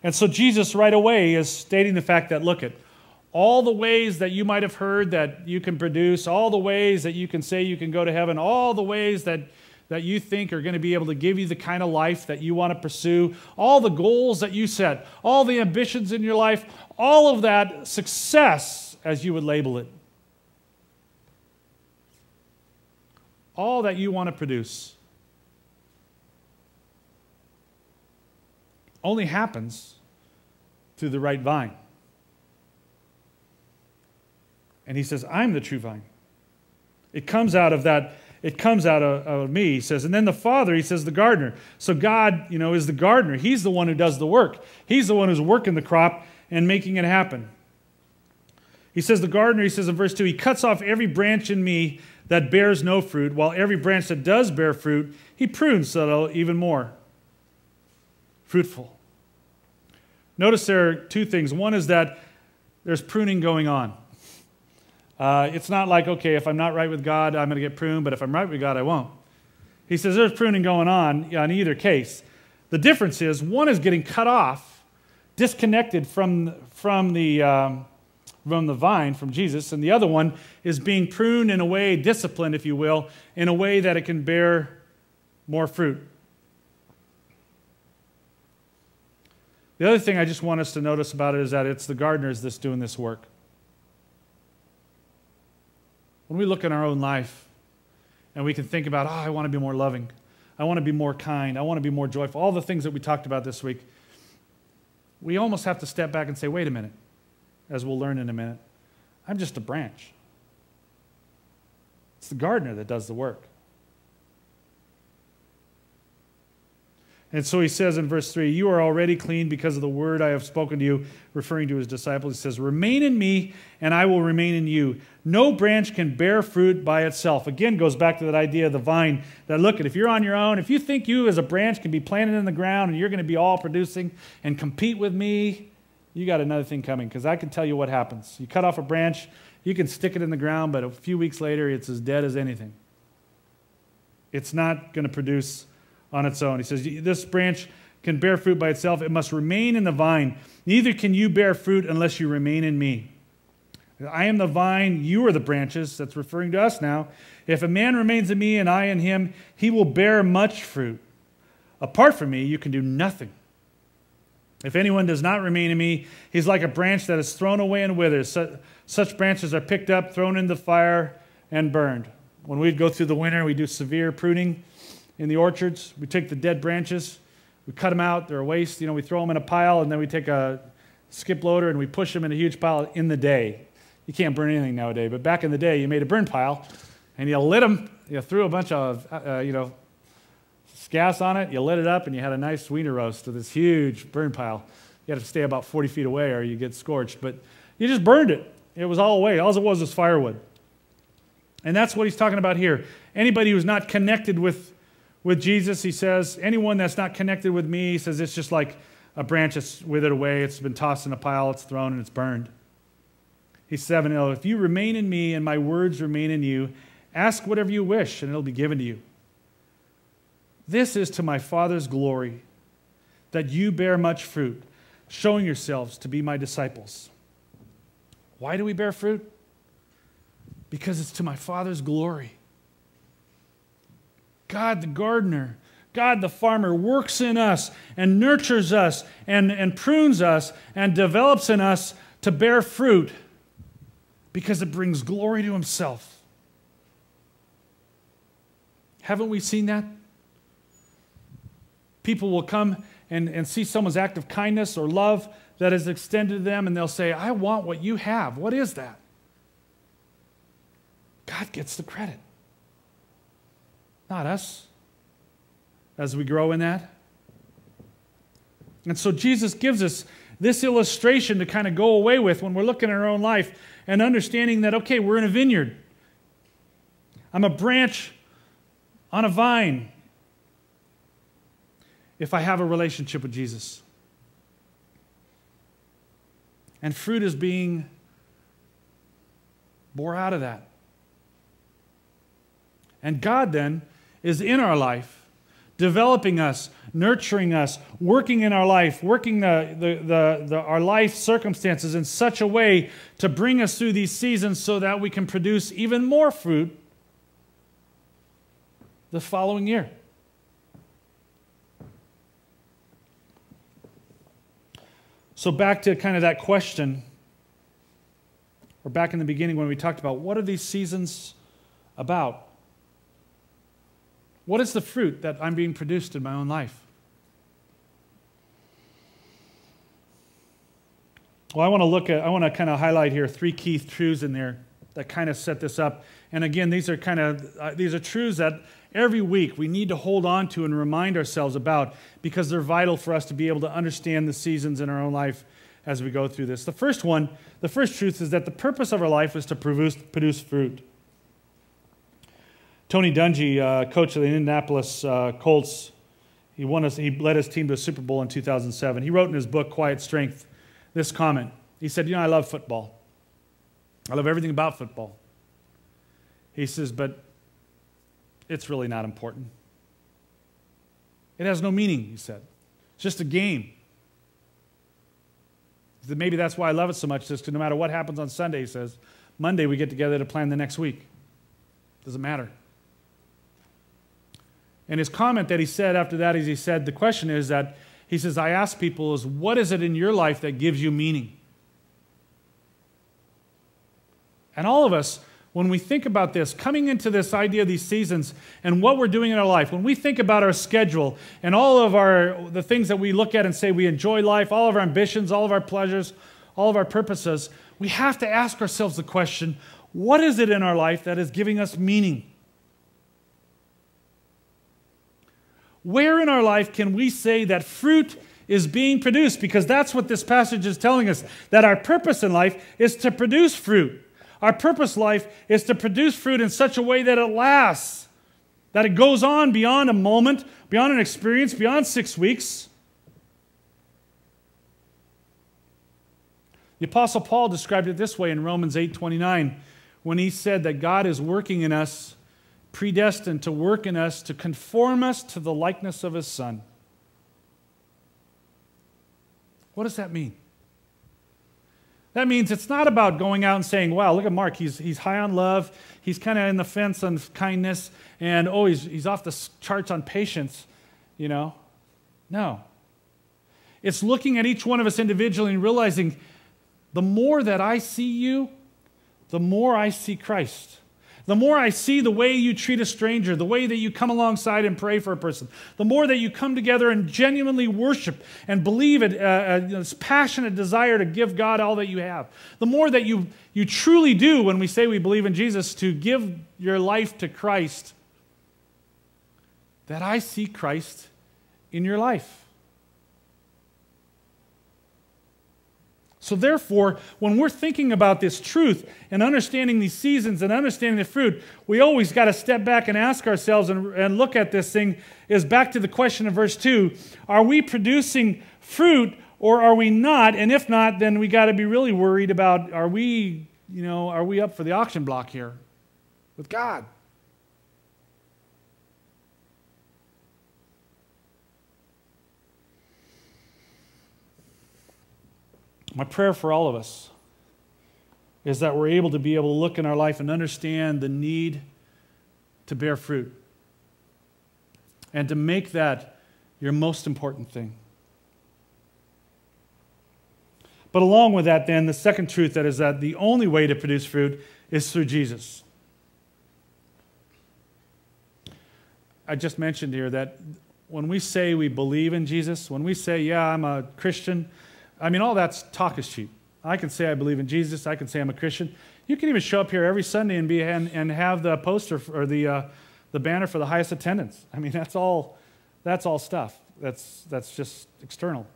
And so Jesus right away is stating the fact that, look, all the ways that you might have heard that you can produce, all the ways that you can say you can go to heaven, all the ways that you think are going to be able to give you the kind of life that you want to pursue, all the goals that you set, all the ambitions in your life, all of that success, as you would label it, all that you want to produce only happens through the right vine. And he says, I'm the true vine. It comes out of that. It comes out of me, he says. And then the Father, he says, the gardener. So God, is the gardener. He's the one who does the work. He's the one who's working the crop and making it happen. He says, the gardener, he says in verse 2, he cuts off every branch in me that bears no fruit, while every branch that does bear fruit, he prunes so that it'll even more fruitful. Notice there are two things. One is that there's pruning going on. It's not like, okay, if I'm not right with God, I'm going to get pruned, but if I'm right with God, I won't. He says there's pruning going on in either case. The difference is one is getting cut off, disconnected from the vine, from Jesus, and the other one is being pruned in a way, disciplined, if you will, in a way that it can bear more fruit. The other thing I just want us to notice about it is that it's the gardeners that's doing this work. When we look in our own life and we can think about, I want to be more loving, I want to be more kind, I want to be more joyful, all the things that we talked about this week, we almost have to step back and say, wait a minute, as we'll learn in a minute, I'm just a branch. It's the gardener that does the work. And so he says in verse 3, you are already clean because of the word I have spoken to you, referring to his disciples. He says, remain in me and I will remain in you. No branch can bear fruit by itself. Again, goes back to that idea of the vine, that look, if you're on your own, if you think you as a branch can be planted in the ground and you're going to be all producing and compete with me, you got another thing coming, because I can tell you what happens. You cut off a branch, you can stick it in the ground, but a few weeks later, it's as dead as anything. It's not going to produce on its own. He says, this branch can bear fruit by itself. It must remain in the vine. Neither can you bear fruit unless you remain in me. I am the vine, you are the branches. That's referring to us now. If a man remains in me and I in him, he will bear much fruit. Apart from me, you can do nothing. If anyone does not remain in me, he's like a branch that is thrown away and withers. Such branches are picked up, thrown into the fire, and burned. When we go through the winter, we do severe pruning in the orchards. We take the dead branches, we cut them out, they're a waste. We throw them in a pile, and then we take a skip loader and we push them in a huge pile in the day. You can't burn anything nowadays, but back in the day, you made a burn pile, and you lit them, you threw a bunch of, gas on it, you lit it up, and you had a nice wiener roast to this huge burn pile. You had to stay about 40 feet away or you get scorched, but you just burned it. It was all away. All it was firewood. And that's what he's talking about here. Anybody who's not connected with Jesus, he says, anyone that's not connected with me, he says, it's just like a branch that's withered away. It's been tossed in a pile, it's thrown, and it's burned. He's 7, if you remain in me and my words remain in you, ask whatever you wish, and it'll be given to you. This is to my Father's glory, that you bear much fruit, showing yourselves to be my disciples. Why do we bear fruit? Because it's to my Father's glory. God the gardener, God the farmer works in us and nurtures us and prunes us and develops in us to bear fruit because it brings glory to himself. Haven't we seen that? People will come and see someone's act of kindness or love that is extended to them, and they'll say, I want what you have. What is that? God gets the credit, not us, as we grow in that. And so Jesus gives us this illustration to kind of go away with when we're looking at our own life and understanding that, okay, we're in a vineyard. I'm a branch on a vine if I have a relationship with Jesus. And fruit is being born out of that. And God then is in our life developing us, nurturing us, working in our life, working our life circumstances in such a way to bring us through these seasons so that we can produce even more fruit the following year. So back to kind of that question, or back in the beginning when we talked about what are these seasons about? What is the fruit that I'm being produced in my own life? Well, I want to kind of highlight here 3 key truths in there that kind of set this up. And again, these are truths that every week we need to hold on to and remind ourselves about, because they're vital for us to be able to understand the seasons in our own life as we go through this. The first truth is that the purpose of our life is to produce fruit. Tony Dungy, coach of the Indianapolis Colts, he led his team to a Super Bowl in 2007. He wrote in his book, Quiet Strength, this comment. He said, I love football. I love everything about football. He says, but it's really not important. It has no meaning, he said. It's just a game. Maybe that's why I love it so much, just no matter what happens on Sunday, he says, Monday we get together to plan the next week. Doesn't matter. And his comment that he said after that is, he said, the question is that, he says, I ask people is, what is it in your life that gives you meaning? And all of us, when we think about this, coming into this idea of these seasons and what we're doing in our life, when we think about our schedule and all of the things that we look at and say we enjoy life, all of our ambitions, all of our pleasures, all of our purposes, we have to ask ourselves the question, what is it in our life that is giving us meaning? Where in our life can we say that fruit is being produced? Because that's what this passage is telling us, that our purpose in life is to produce fruit. Our purpose in life is to produce fruit in such a way that it lasts, that it goes on beyond a moment, beyond an experience, beyond 6 weeks. The Apostle Paul described it this way in Romans 8:29, when he said that God is working in us, predestined to work in us, to conform us to the likeness of His Son. What does that mean? That means it's not about going out and saying, wow, look at Mark, he's high on love, he's kind of in the fence on kindness, and oh, he's off the charts on patience, No. It's looking at each one of us individually and realizing the more that I see you, the more I see Christ. The more I see the way you treat a stranger, the way that you come alongside and pray for a person, the more that you come together and genuinely worship and believe it, this passionate desire to give God all that you have, the more that you truly do when we say we believe in Jesus, to give your life to Christ, that I see Christ in your life. So therefore, when we're thinking about this truth and understanding these seasons and understanding the fruit, we always got to step back and ask ourselves and look at this thing, is back to the question of verse 2. Are we producing fruit or are we not? And if not, then we got to be really worried about, are we up for the auction block here with God? My prayer for all of us is that we're able to look in our life and understand the need to bear fruit and to make that your most important thing. But along with that, then, the second truth that is that the only way to produce fruit is through Jesus. I just mentioned here that when we say we believe in Jesus, when we say, yeah, I'm a Christian, all that's talk is cheap. I can say I believe in Jesus. I can say I'm a Christian. You can even show up here every Sunday and have the poster or the banner for the highest attendance. That's all stuff. That's just external.